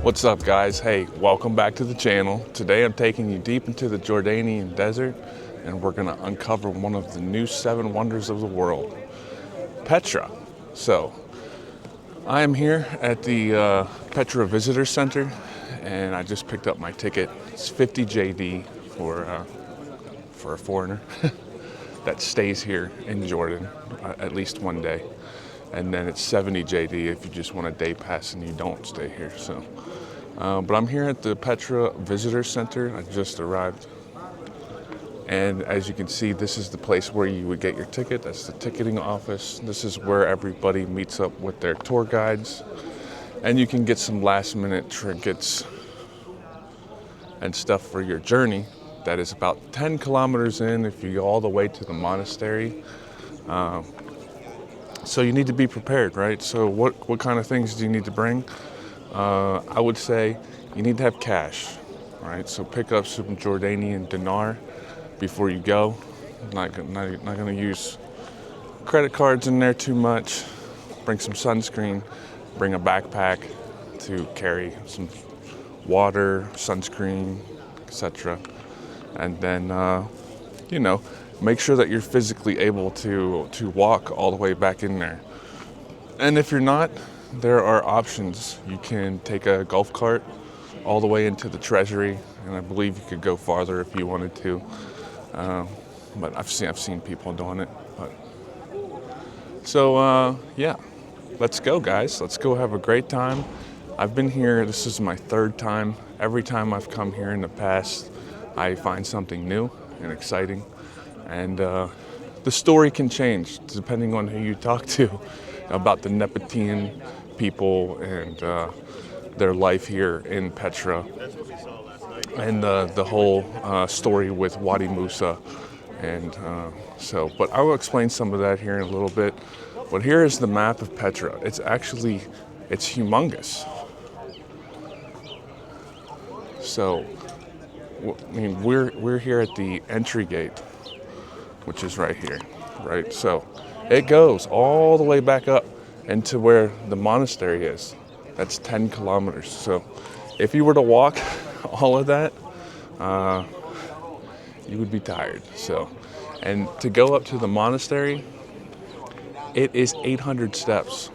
What's up, guys? Hey, welcome back to the channel. Today I'm taking you deep into the Jordanian desert and we're gonna uncover one of the new 7 wonders of the world, Petra. So, I am here at the Petra Visitor Center and I just picked up my ticket. It's 50 JD for a foreigner that stays here in Jordan at least one day. And then it's 70 JD if you just want a day pass and you don't stay here. So, but I'm here at the Petra Visitor Center. I just arrived. And as you can see, this is the place where you would get your ticket. That's the ticketing office. This is where everybody meets up with their tour guides. And you can get some last minute trinkets and stuff for your journey. That is about 10 kilometers in if you go all the way to the monastery. So you need to be prepared, right? So what kind of things do you need to bring? I would say you need to have cash, right? So pick up some Jordanian dinar before you go. Not gonna use credit cards in there too much. Bring some sunscreen, bring a backpack to carry some water, sunscreen, etc. And then, make sure that you're physically able to walk all the way back in there. And if you're not, there are options. You can take a golf cart all the way into the Treasury, and I believe you could go farther if you wanted to. But I've seen people doing it. So yeah, let's go, guys. Let's go have a great time. I've been here. This is my 3rd time. Every time I've come here in the past, I find something new and exciting. And the story can change depending on who you talk to about the Nabataean people and their life here in Petra, and the whole story with Wadi Musa. And but I will explain some of that here in a little bit. But here is the map of Petra. It's humongous. So, I mean, we're here at the entry gate, which is right here, right? So it goes all the way back up into where the monastery is. That's 10 kilometers. So if you were to walk all of that, you would be tired. So, and to go up to the monastery, it is 800 steps.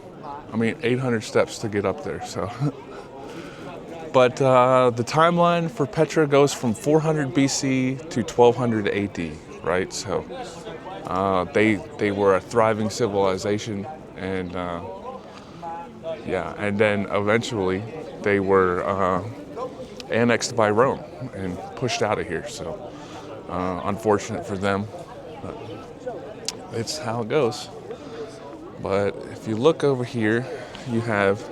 800 steps to get up there. So, but the timeline for Petra goes from 400 BC to 1200 AD. Right, so they were a thriving civilization, and and then eventually they were annexed by Rome and pushed out of here. So unfortunate for them, but it's how it goes. But if you look over here, you have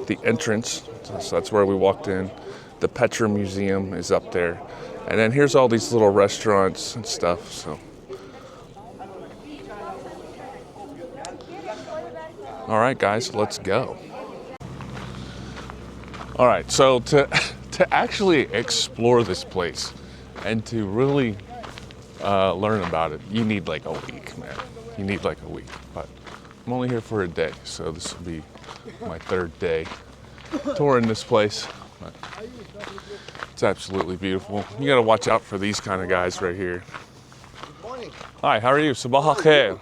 the entrance. So that's where we walked in. The Petra Museum is up there. And then here's all these little restaurants and stuff. So, all right, guys, let's go. All right, so to actually explore this place and to really learn about it, you need like a week, man. You need like a week. But I'm only here for a day, so this will be my 3rd day touring this place. But it's absolutely beautiful. You gotta watch out for these kind of guys right here. Good morning. Hi, how are you? Sabah al khair.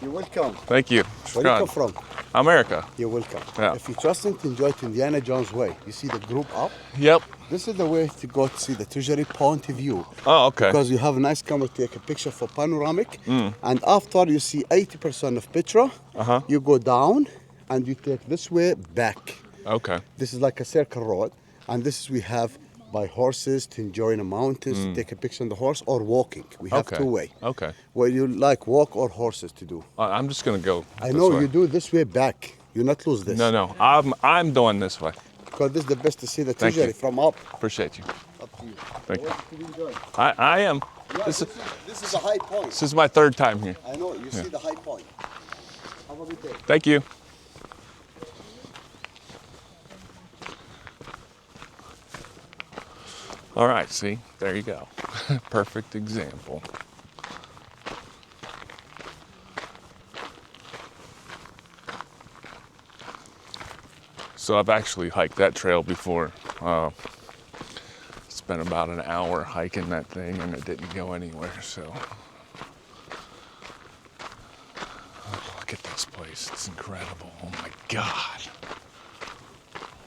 You're welcome. Thank you. Where you come from? America. You're welcome. Yeah. If you trust and enjoy it, Indiana Jones way, you see the group up? Yep. This is the way to go to see the Treasury point of view. Oh, okay. Because you have a nice camera to take a picture for panoramic. And after you see 80% of Petra, you go down and you take this way back. Okay. This is like a circle road. And this is we have by horses to enjoy the mountains, to take a picture on the horse, or walking. We have 2 ways. Okay. Where you like walk or horses to do. I'm just gonna go. I know you do this way back. You not lose this. No. I'm doing this way. Because this is the best to see the Thank Treasury you. from up. Appreciate you. Up to you. Thank you. To enjoy. I am. Yeah, this is a high point. This is my 3rd time here. I know. You see the high point. Have a good day. Thank you. All right, see, there you go. Perfect example. So I've actually hiked that trail before. Spent about an hour hiking that thing and it didn't go anywhere, so. Oh, look at this place, it's incredible, oh my God.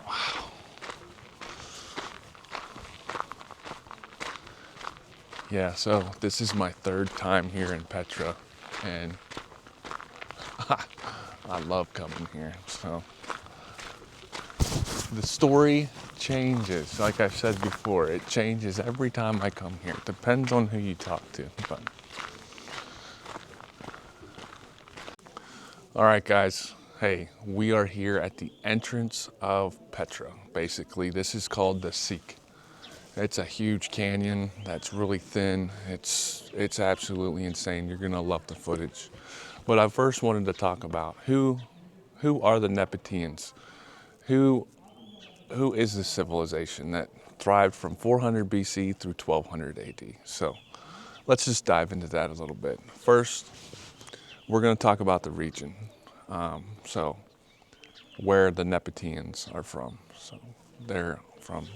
Wow. Yeah, so this is my third time here in Petra, and I love coming here, so. The story changes, like I said before, it changes every time I come here. It depends on who you talk to. But. All right, guys. Hey, we are here at the entrance of Petra. Basically, this is called the Seek. It's a huge canyon that's really thin. It's absolutely insane. You're gonna love the footage. But I first wanted to talk about who are the Nabataeans? Who is this civilization that thrived from 400 BC through 1200 AD? So let's just dive into that a little bit. First, we're going to talk about the region. So where the Nabataeans are from. So they're from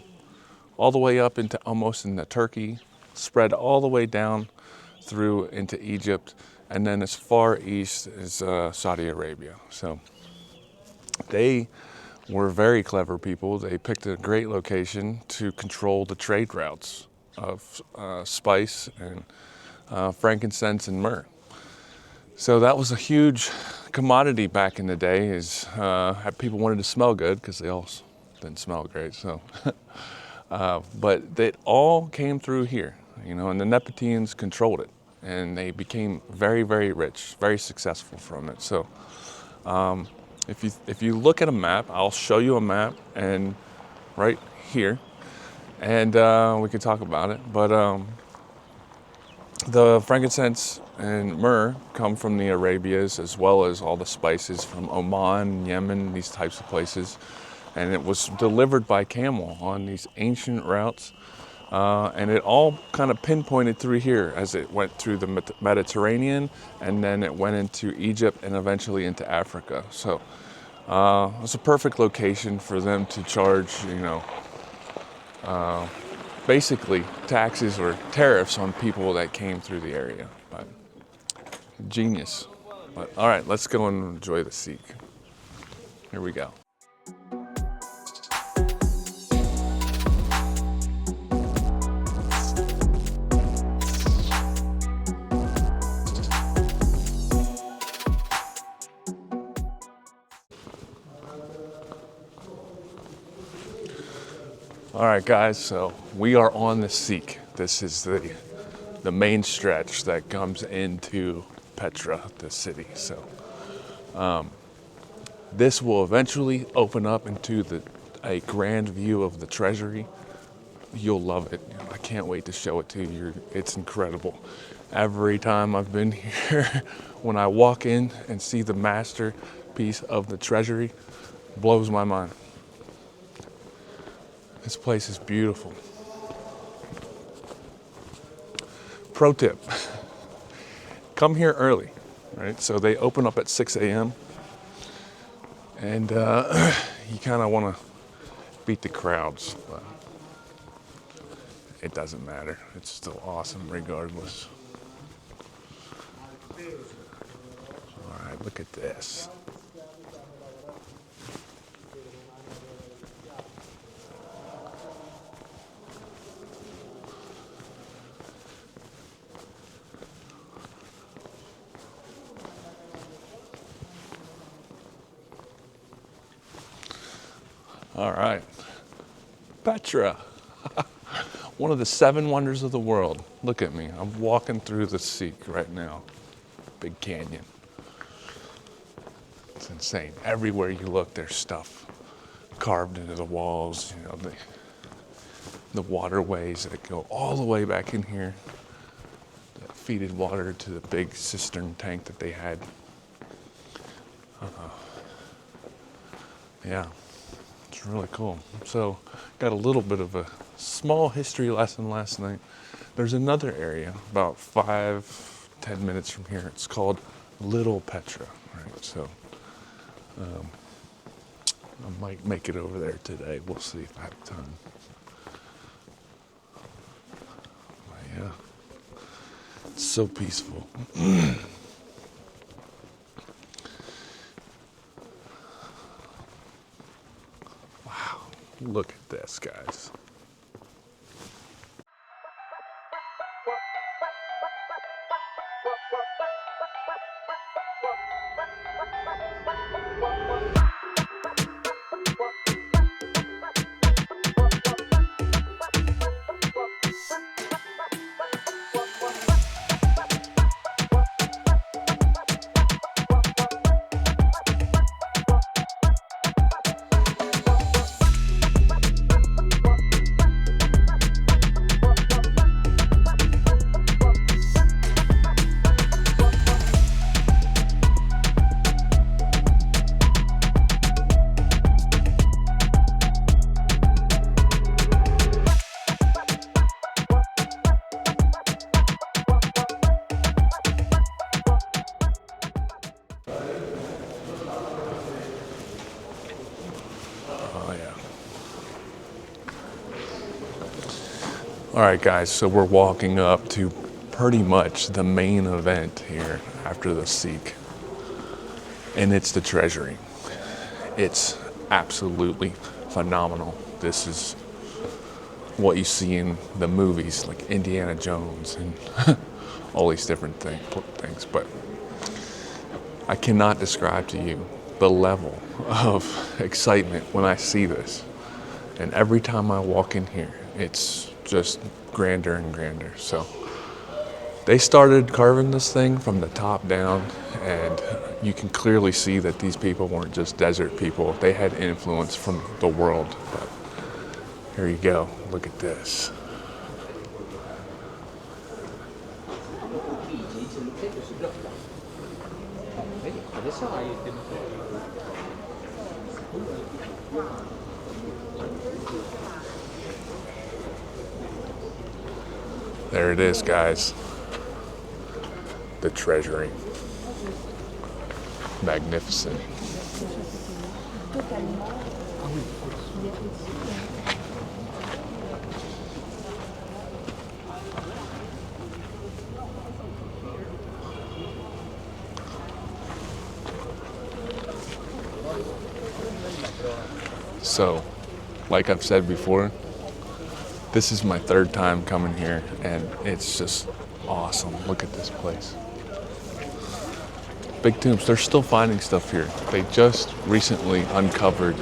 all the way up into almost into Turkey, spread all the way down through into Egypt, and then as far east as Saudi Arabia. So they were very clever people. They picked a great location to control the trade routes of spice and frankincense and myrrh. So that was a huge commodity back in the day, is people wanted to smell good because they all didn't smell great. So, but it all came through here, you know, and the Nabataeans controlled it, and they became very, very rich, very successful from it. So. If you look at a map, I'll show you a map, and right here, and we can talk about it. But the frankincense and myrrh come from the Arabias, as well as all the spices from Oman, Yemen, these types of places. And it was delivered by camel on these ancient routes. And it all kind of pinpointed through here as it went through the Mediterranean, and then it went into Egypt and eventually into Africa. So it's a perfect location for them to charge, you know, basically taxes or tariffs on people that came through the area. But genius. But all right, let's go and enjoy the Seek. Here we go. All right, guys, so we are on the Seek. This is the main stretch that comes into Petra, the city. So this will eventually open up into a grand view of the Treasury. You'll love it. I can't wait to show it to you. It's incredible. Every time I've been here, when I walk in and see the masterpiece of the Treasury, it blows my mind. This place is beautiful. Pro tip, come here early, right? So they open up at 6 a.m. and you kind of want to beat the crowds, but it doesn't matter. It's still awesome regardless. All right, look at this. All right, Petra, one of the 7 wonders of the world. Look at me, I'm walking through the Seek right now. Big canyon. It's insane. Everywhere you look, there's stuff carved into the walls, you know, the waterways that go all the way back in here that feeded water to the big cistern tank that they had. Yeah. It's really cool. So, got a little bit of a small history lesson last night. There's another area about 5-10 minutes from here. It's called Little Petra, right? So, I might make it over there today. We'll see if I have time. But yeah, it's so peaceful. Wow, look at this, guys. All right, guys, so we're walking up to pretty much the main event here after the Seek, and it's the Treasury. It's absolutely phenomenal. This is what you see in the movies, like Indiana Jones and all these different things, but I cannot describe to you the level of excitement when I see this. And every time I walk in here, it's just grander and grander. So they started carving this thing from the top down, and you can clearly see that these people weren't just desert people. They had influence from the world. But here you go. Look at this. There it is, guys. The Treasury. Magnificent. So, like I've said before, this is my third time coming here, and it's just awesome. Look at this place. Big tombs. They're still finding stuff here. They just recently uncovered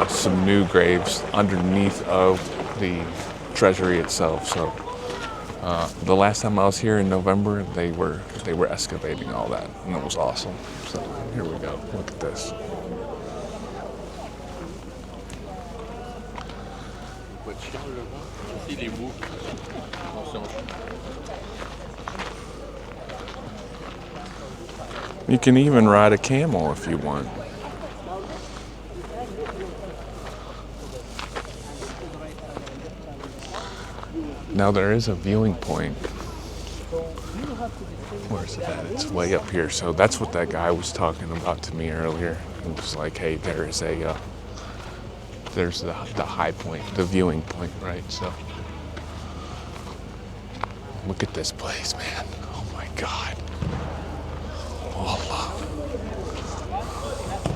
some new graves underneath of the Treasury itself. So the last time I was here in November, they were excavating all that, and it was awesome. So here we go. Look at this. You can even ride a camel if you want. Now there is a viewing point. Where's it at? It's way up here. So that's what that guy was talking about to me earlier. It was like, hey, there's the high point, the viewing point, right? So look at this place, man. Oh my God. Allah.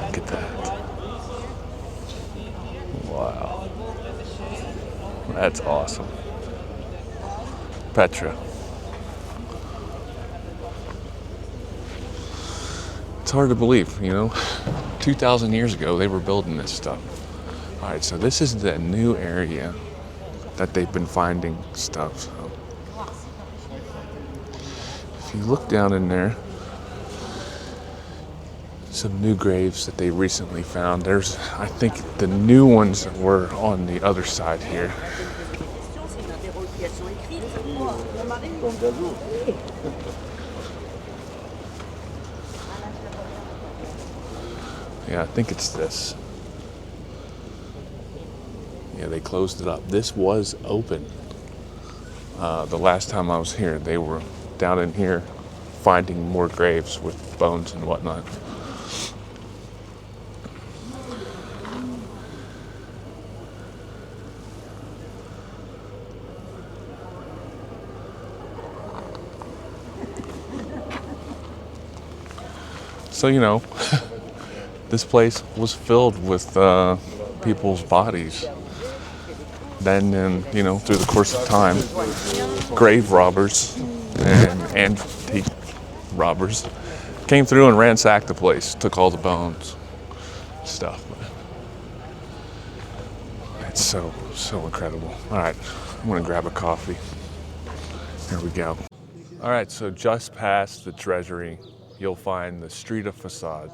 Look at that. Wow. That's awesome. Petra. It's hard to believe, 2,000 years ago they were building this stuff. All right, so this is the new area that they've been finding stuff. So if you look down in there, some new graves that they recently found. I think the new ones were on the other side here. Yeah, I think it's this. Yeah, they closed it up. This was open. The last time I was here, they were down in here finding more graves with bones and whatnot. So, you know, this place was filled with people's bodies. Then, you know, through the course of time, grave robbers and antique robbers came through and ransacked the place, took all the bones, stuff. It's so incredible. All right, I'm gonna grab a coffee. Here we go. All right, so just past the Treasury, you'll find the Street of Facades,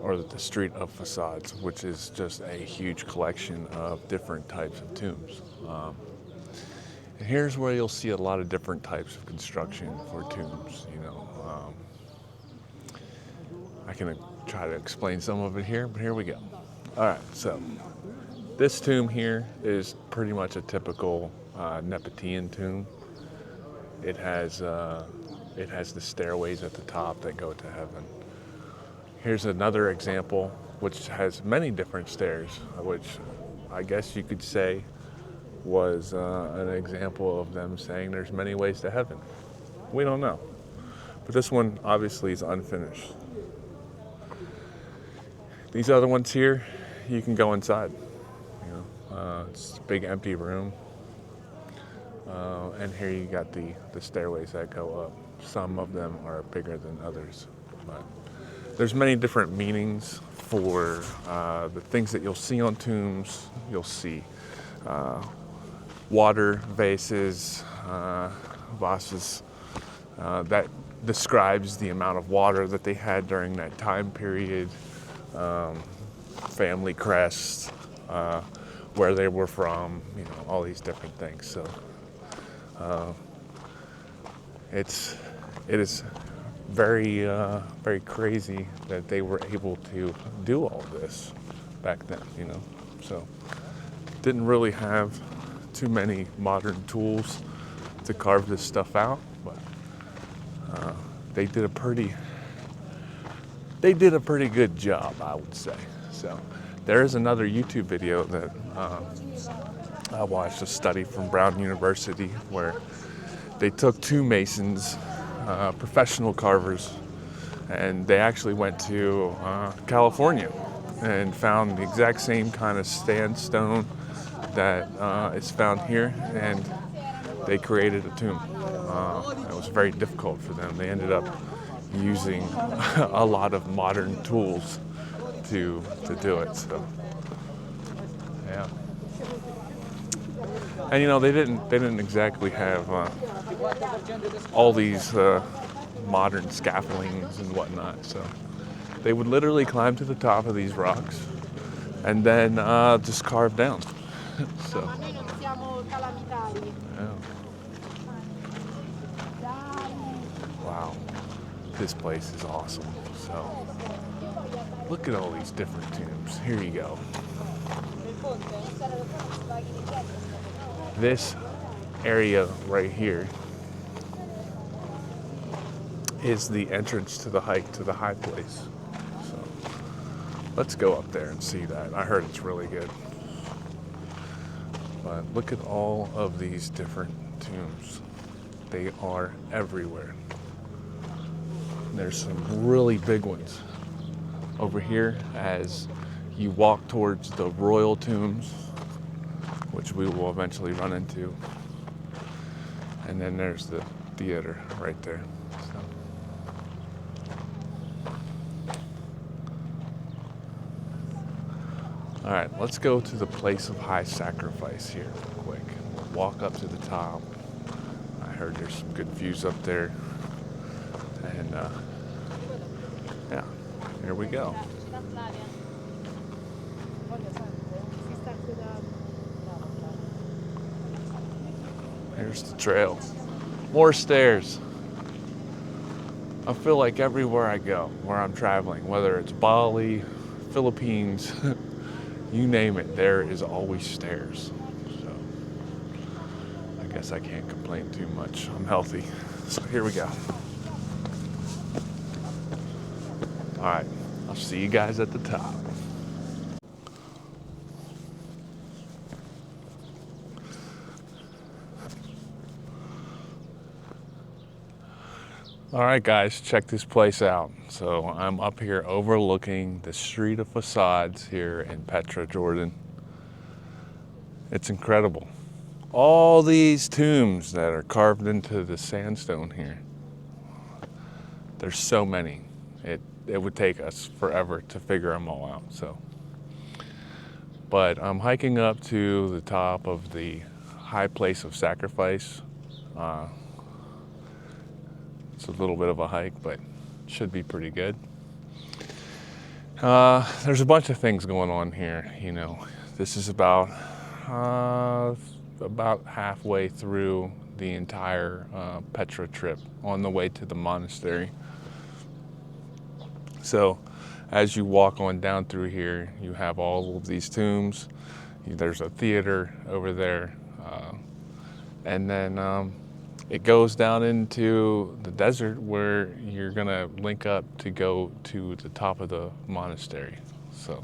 or the Street of Facades, which is just a huge collection of different types of tombs. And here's where you'll see a lot of different types of construction for tombs. You know, I can try to explain some of it here, but here we go. All right, so this tomb here is pretty much a typical Nabataean tomb. It has the stairways at the top that go to heaven. Here's another example, which has many different stairs, which I guess you could say was an example of them saying there's many ways to heaven. We don't know. But this one obviously is unfinished. These other ones here, you can go inside. You know, it's a big empty room. And here you got the stairways that go up. Some of them are bigger than others. But there's many different meanings for the things that you'll see on tombs. You'll see water vases, vases, that describes the amount of water that they had during that time period, family crests, where they were from, you know, all these different things. So it is very crazy that they were able to do all this back then, you know. So didn't really have too many modern tools to carve this stuff out, but they did a pretty good job, I would say. So there is another YouTube video that I watched, a study from Brown University, where they took two masons, professional carvers, and they actually went to California and found the exact same kind of sandstone that is found here, and they created a tomb. It was very difficult for them. They ended up using a lot of modern tools to do it. So yeah, and you know, they didn't exactly have all these modern scaffoldings and whatnot. So they would literally climb to the top of these rocks and then just carve down. So yeah. Wow, this place is awesome. So look at all these different tombs. Here you go. This area right here is the entrance to the high place. So let's go up there and see that. I heard it's really good. But look at all of these different tombs. They are everywhere. There's some really big ones over here as you walk towards the royal tombs, which we will eventually run into. And then there's the theater right there. All right, let's go to the place of high sacrifice here real quick. Walk up to the top. I heard there's some good views up there. And yeah, here we go. Here's the trail. More stairs. I feel like everywhere I go, where I'm traveling, whether it's Bali, Philippines, you name it, there is always stairs. So I guess I can't complain too much. I'm healthy. So here we go. All right, I'll see you guys at the top. All right, guys, check this place out. So I'm up here overlooking the Street of Facades here in Petra, Jordan. It's incredible. All these tombs that are carved into the sandstone here. There's so many. It would take us forever to figure them all out. But I'm hiking up to the top of the high place of sacrifice. It's a little bit of a hike, but should be pretty good. There's a bunch of things going on here. You know, this is about halfway through the entire Petra trip on the way to the monastery. So as you walk on down through here, you have all of these tombs. There's a theater over there. And then it goes down into the desert where you're gonna link up to go to the top of the monastery. So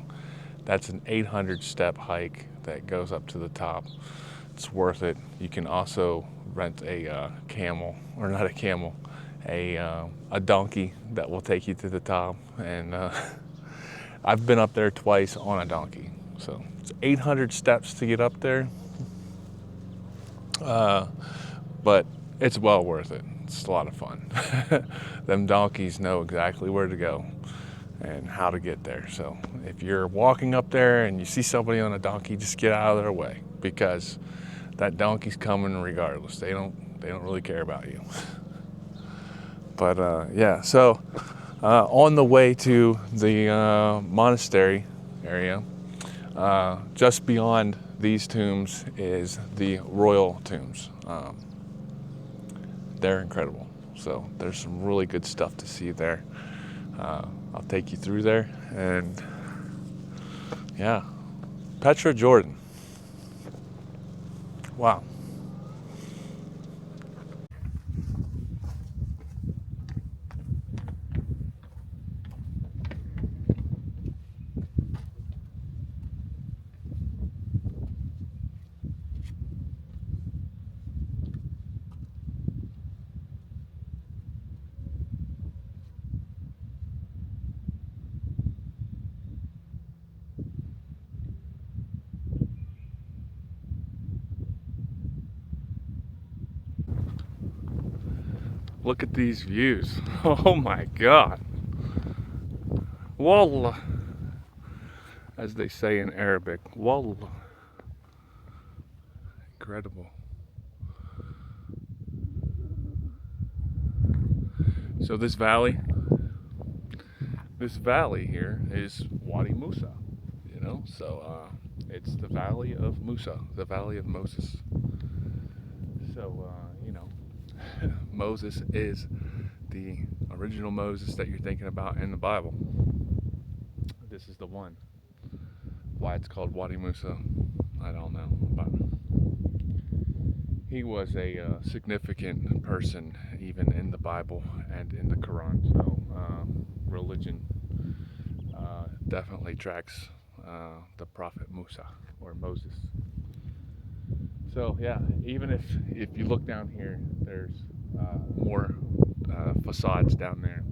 that's an 800 step hike that goes up to the top. It's worth it. You can also rent a camel, or not a camel, a donkey that will take you to the top. And I've been up there twice on a donkey. So it's 800 steps to get up there. But it's well worth it. It's a lot of fun. Them donkeys know exactly where to go and how to get there. So if you're walking up there and you see somebody on a donkey, just get out of their way, because that donkey's coming regardless. They don't really care about you. But yeah, so on the way to the monastery area, just beyond these tombs is the royal tombs. They're incredible. So there's some really good stuff to see there. I'll take you through there, and yeah, Petra, Jordan. Wow. Look at these views. Oh my God. Wallah, as they say in Arabic. Wallah. Incredible. So this valley here is Wadi Musa, you know? So it's the Valley of Musa, the Valley of Moses. So, you know, Moses is the original Moses that you're thinking about in the Bible. This is the one. Why it's called Wadi Musa, I don't know, but he was a significant person even in the Bible and in the Quran. So religion definitely tracks the prophet Musa, or Moses. So yeah, even if you look down here, there's more facades down there.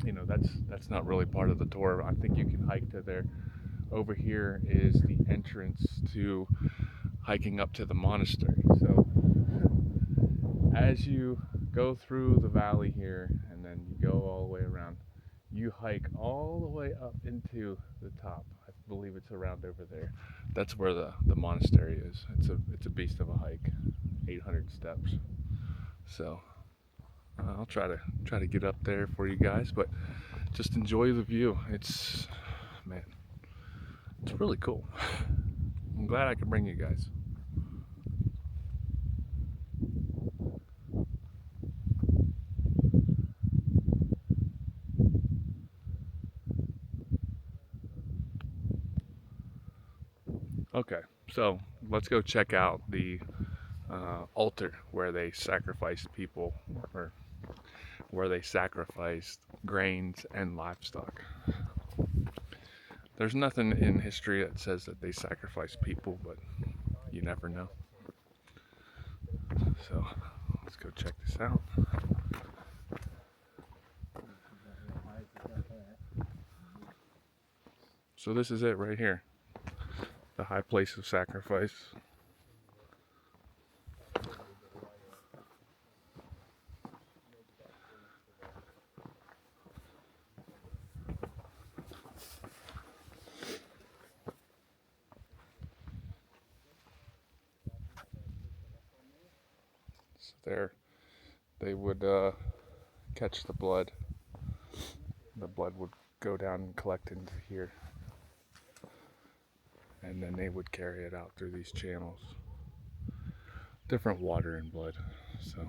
You know, that's not really part of the tour. I think you can hike to there. Over here is the entrance to hiking up to the monastery. So as you go through the valley here, and then you go all the way around, you hike all the way up into the top. I believe it's around over there. That's where the monastery is. It's a beast of a hike, 800 steps. So I'll try to get up there for you guys, but just enjoy the view. It's really cool. I'm glad I could bring you guys. Okay, so let's go check out the altar where they sacrificed people, or where they sacrificed grains and livestock. There's nothing in history that says that they sacrificed people, but you never know. So let's go check this out. So this is it right here. The high place of sacrifice. So there, they would catch the blood. The blood would go down and collect into here. And then they would carry it out through these channels. Different water and blood. So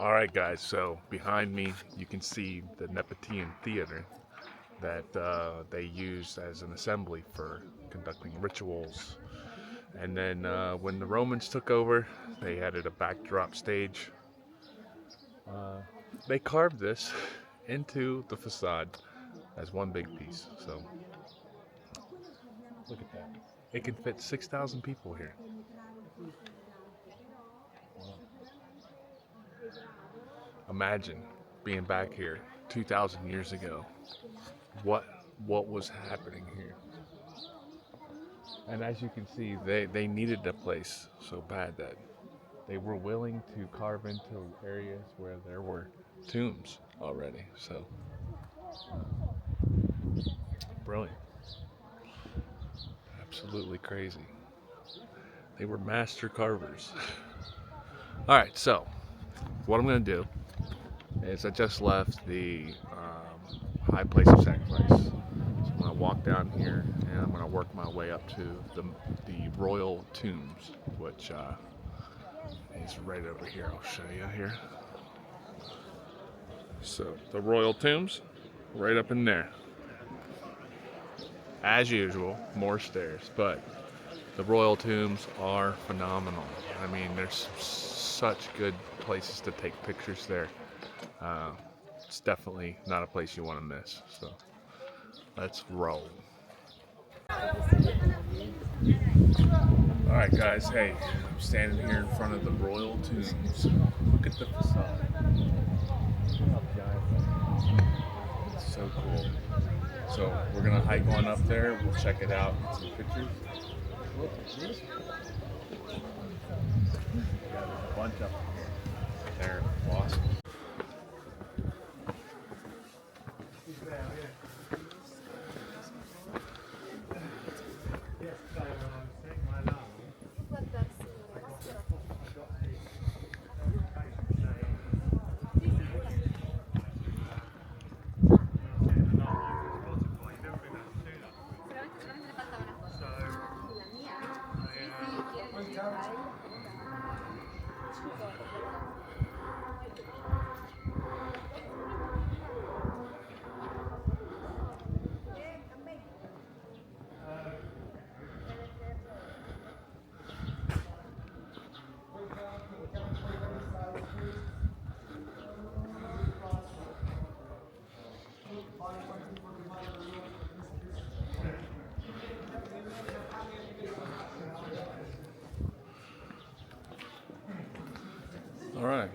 alright guys, so behind me you can see the Nabatean theater that they used as an assembly for conducting rituals. And then when the Romans took over, they added a backdrop stage. They carved this into the facade as one big piece. So look at that. It can fit 6,000 people here. Imagine being back here 2,000 years ago. What was happening here? And as you can see, they needed a place so bad that they were willing to carve into areas where there were tombs already. So brilliant. Absolutely crazy. They were master carvers. All right, so what I'm going to do is I just left the high place of sacrifice. So I'm going to walk down here and I'm going to work my way up to the royal tombs, which is right over here. I'll show you here. So the royal tombs, right up in there. As usual, more stairs, but the royal tombs are phenomenal. I mean, there's such good places to take pictures there. It's definitely not a place you want to miss. So let's roll. Alright guys, hey, I'm standing here in front of the royal tombs. Look at the facade. It's so cool. So we're gonna hike on up there, we'll check it out, get some pictures. There's a bunch up there. Awesome. All right.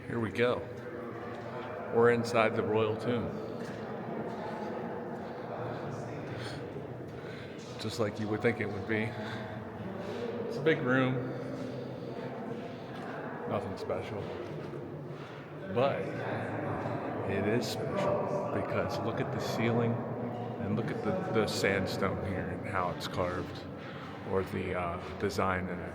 Here we go. We're inside the royal tomb. Just like you would think it would be. It's a big room. Nothing special. But it is special because look at the ceiling and look at the sandstone here and how it's carved, or the design in it.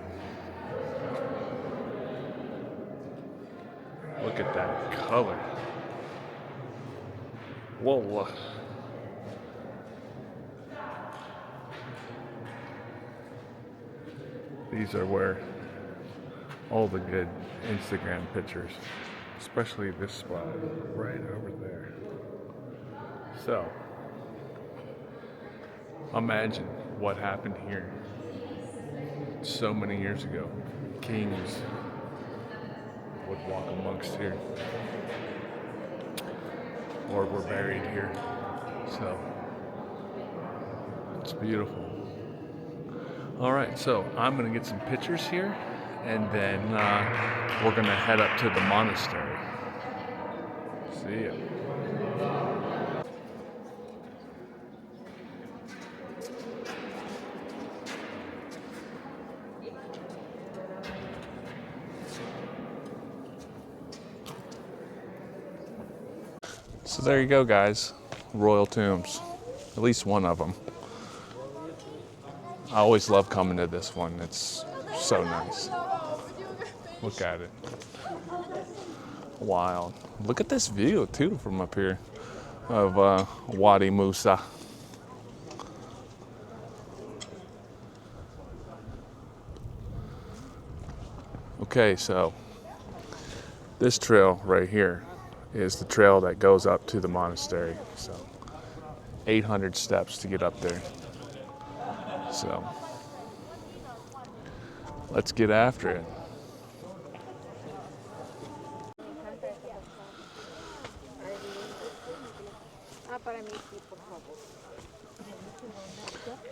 Look at that color. Whoa. These are where all the good Instagram pictures, especially this spot right over there. So, imagine what happened here so many years ago. Kings would walk amongst here, or were buried here. So, it's beautiful. All right, so I'm gonna get some pictures here, and then we're gonna head up to the monastery. See ya. So there you go, guys. Royal tombs, at least one of them. I always love coming to this one. It's so nice. Look at it. Wild. Look at this view too from up here of Wadi Musa. Okay, so this trail right here is the trail that goes up to the monastery. So 800 steps to get up there. So let's get after it.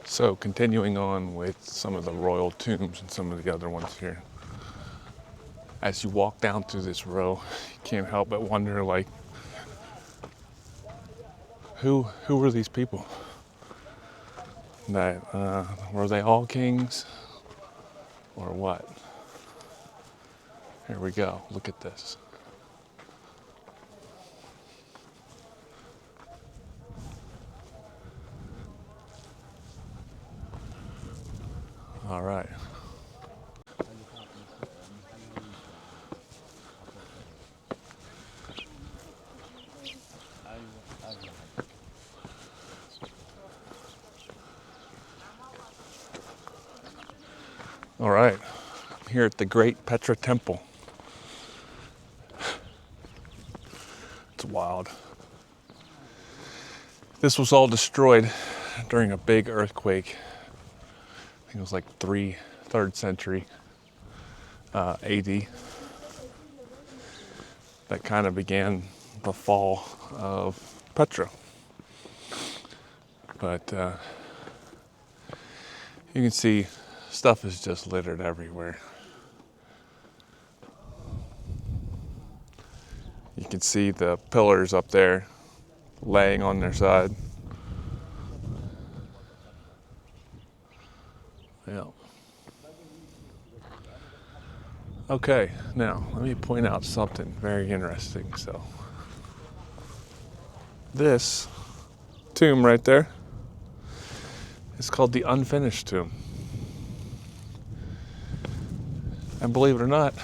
So continuing on with some of the royal tombs and some of the other ones here. As you walk down through this row, you can't help but wonder, like, who were these people? That were they all kings or what? Here we go. Look at this. All right. All right, I'm here at the Great Petra Temple. It's wild. This was all destroyed during a big earthquake. I think it was like 3rd century AD. That kind of began the fall of Petra. But you can see stuff is just littered everywhere. You can see the pillars up there laying on their side. Yeah. Okay, now let me point out something very interesting. So, this tomb right there is called the unfinished tomb. And believe it or not,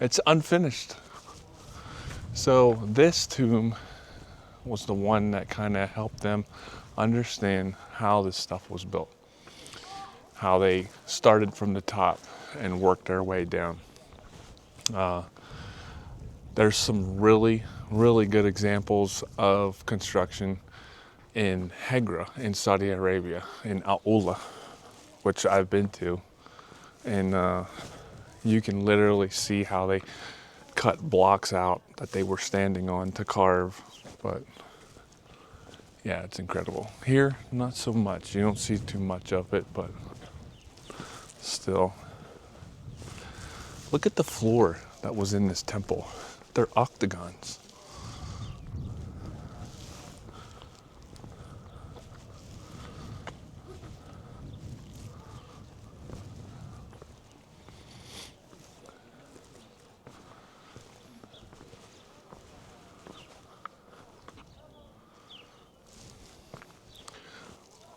it's unfinished. So this tomb was the one that kind of helped them understand how this stuff was built, how they started from the top and worked their way down. There's some really good examples of construction in Hegra in Saudi Arabia, in Al Ula, which I've been to, and you can literally see how they cut blocks out that they were standing on to carve. But yeah, it's incredible. Here, not so much. You don't see too much of it, but still. Look at the floor that was in this temple. They're octagons.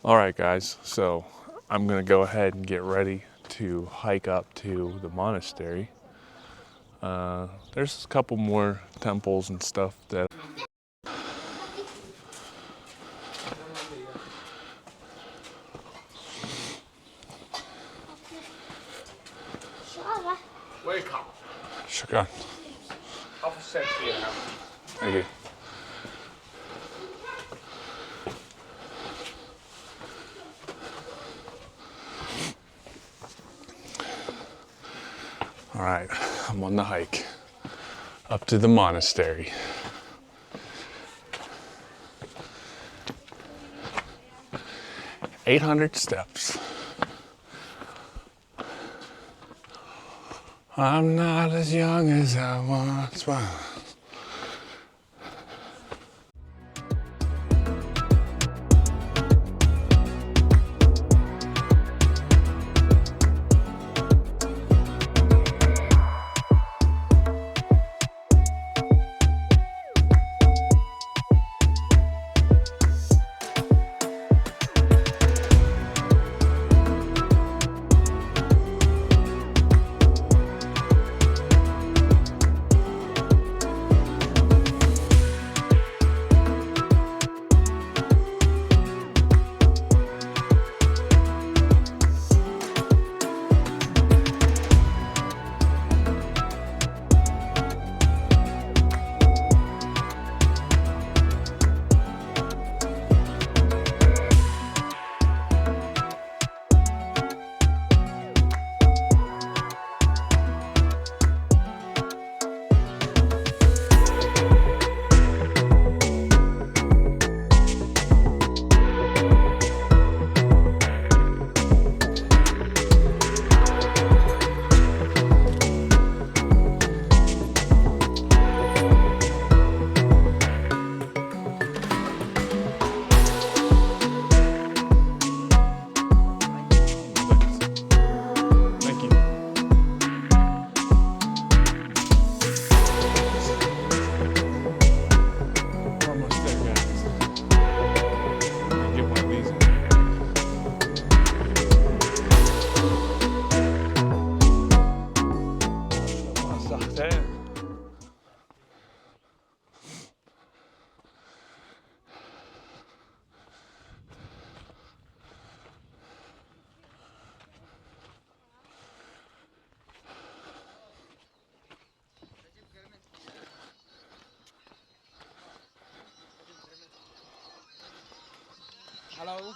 All right, guys, so I'm gonna go ahead and get ready to hike up to the monastery. There's a couple more temples and stuff that Welcome. Shukran. Have set here. Thank you. All right, I'm on the hike up to the monastery. "800 steps. I'm not as young as I once was." Hello.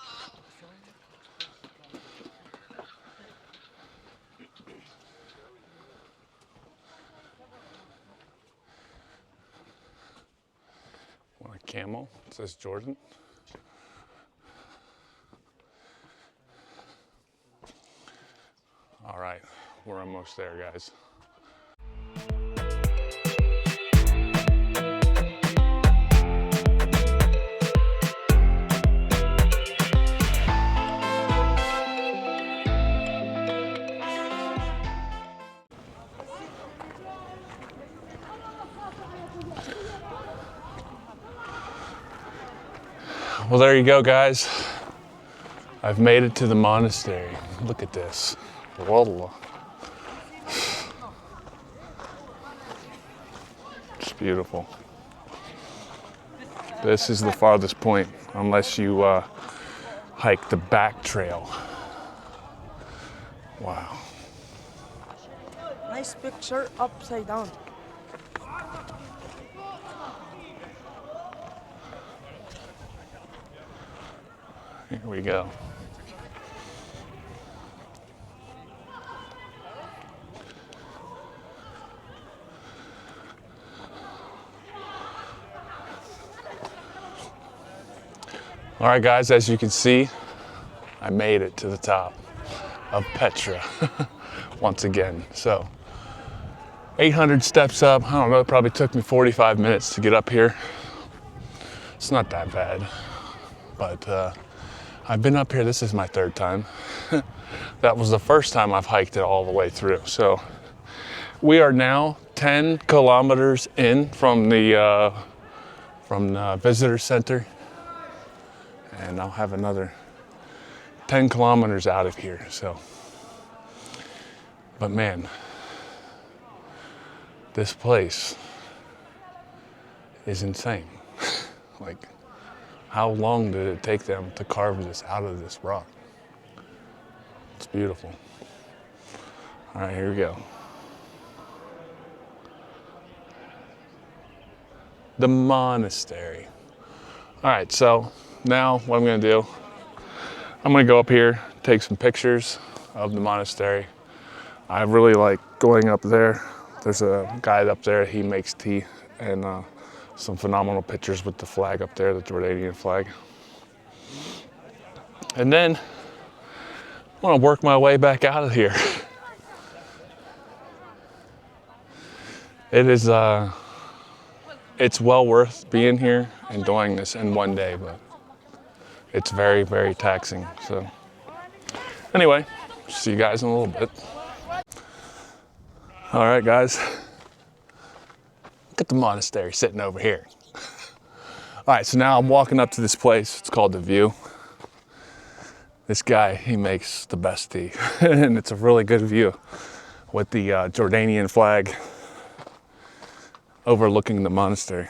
Want a camel? It says Jordan. All right, we're almost there, guys. Well, there you go, guys. I've made it to the monastery. Look at this. Wallah. It's beautiful. This is the farthest point, unless you hike the back trail. Wow. Nice picture upside down. Here we go. All right, guys, as you can see, I made it to the top of Petra once again. So 800 steps up. I don't know, it probably took me 45 minutes to get up here. It's not that bad, but I've been up here, this is my third time. That was the first time I've hiked it all the way through. So we are now 10 kilometers in from the visitor center. And I'll have another 10 kilometers out of here, so. But man, this place is insane. Like, how long did it take them to carve this out of this rock? It's beautiful. All right, here we go. The monastery. All right, so now what I'm gonna do, I'm gonna go up here, take some pictures of the monastery. I really like going up there. There's a guy up there, he makes tea and some phenomenal pictures with the flag up there, the Jordanian flag. And then I wanna work my way back out of here. It is, it's well worth being here and doing this in one day, but it's very, very taxing. So anyway, see you guys in a little bit. All right, guys. Look at the monastery sitting over here. All right, so now I'm walking up to this place. It's called The View. This guy, he makes the best tea. And it's a really good view with the Jordanian flag overlooking the monastery.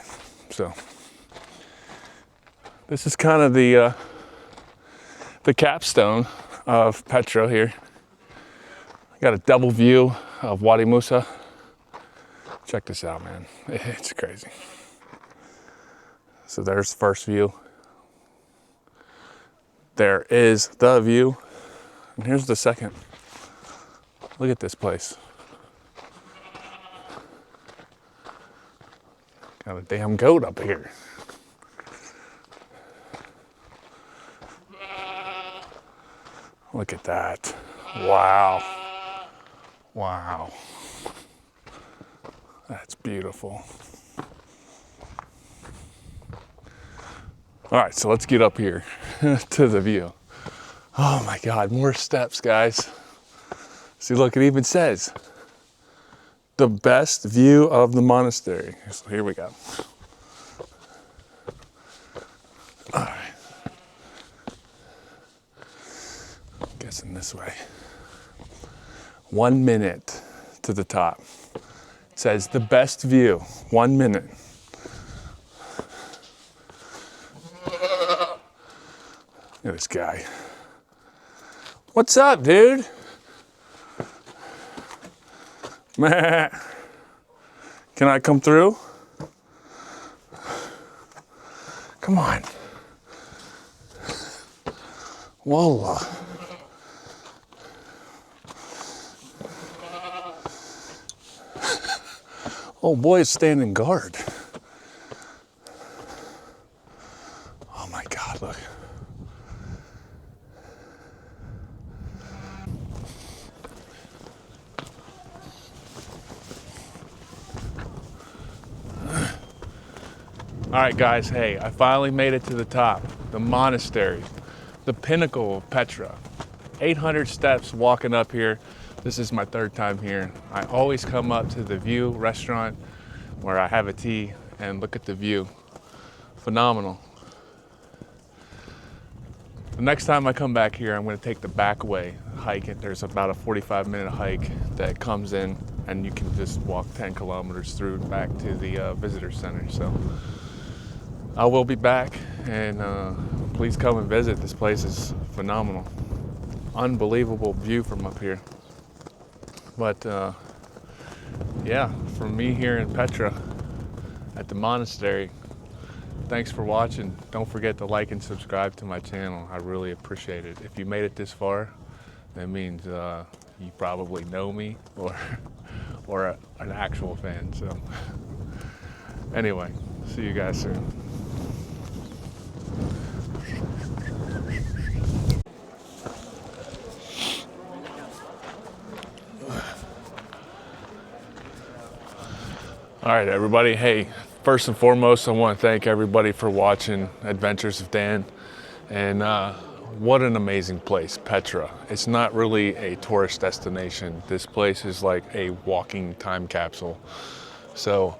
So this is kind of the capstone of Petra here. I got a double view of Wadi Musa. Check this out, man. It's crazy. So there's the first view. There is the view. And here's the second. Look at this place. Got a damn goat up here. Look at that. Wow. Wow. That's beautiful. All right, so let's get up here to the view. Oh my God, more steps, guys. See, look, it even says the best view of the monastery. So here we go. All right. Guessing this way. 1 minute to the top. It says the best view, 1 minute. Look at this guy. What's up, dude? Man, can I come through? Come on. Wallah. Oh boy, it's standing guard. Oh my God, look. All right, guys, hey, I finally made it to the top, the monastery, the pinnacle of Petra. 800 steps walking up here. This is my third time here. I always come up to the View restaurant where I have a tea and look at the view. Phenomenal. The next time I come back here, I'm gonna take the back way, hike it. There's about a 45-minute hike that comes in and you can just walk 10 kilometers through back to the visitor center. So I will be back and please come and visit. This place is phenomenal. Unbelievable view from up here. But yeah, from me here in Petra at the monastery, thanks for watching. Don't forget to like and subscribe to my channel. I really appreciate it. If you made it this far, that means you probably know me or an actual fan. So anyway, see you guys soon. All right, everybody. Hey, first and foremost, I want to thank everybody for watching Adventures of Dan. And what an amazing place, Petra. It's not really a tourist destination. This place is like a walking time capsule. So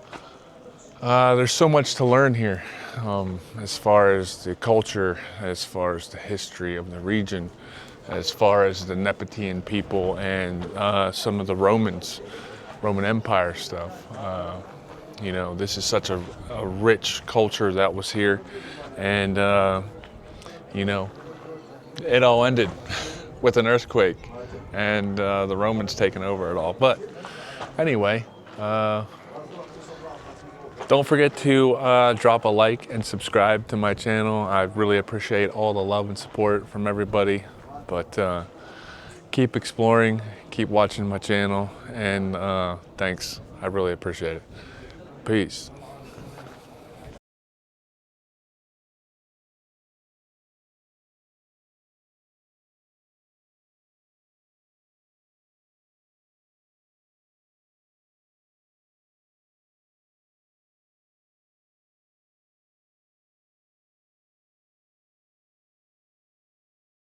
there's so much to learn here, as far as the culture, as far as the history of the region, as far as the Nabatean people and some of the Roman Empire stuff. You know, this is such a rich culture that was here, and you know, it all ended with an earthquake and the Romans taking over it all. But anyway, don't forget to drop a like and subscribe to my channel. I really appreciate all the love and support from everybody. But keep exploring, keep watching my channel, and thanks. I really appreciate it. Peace.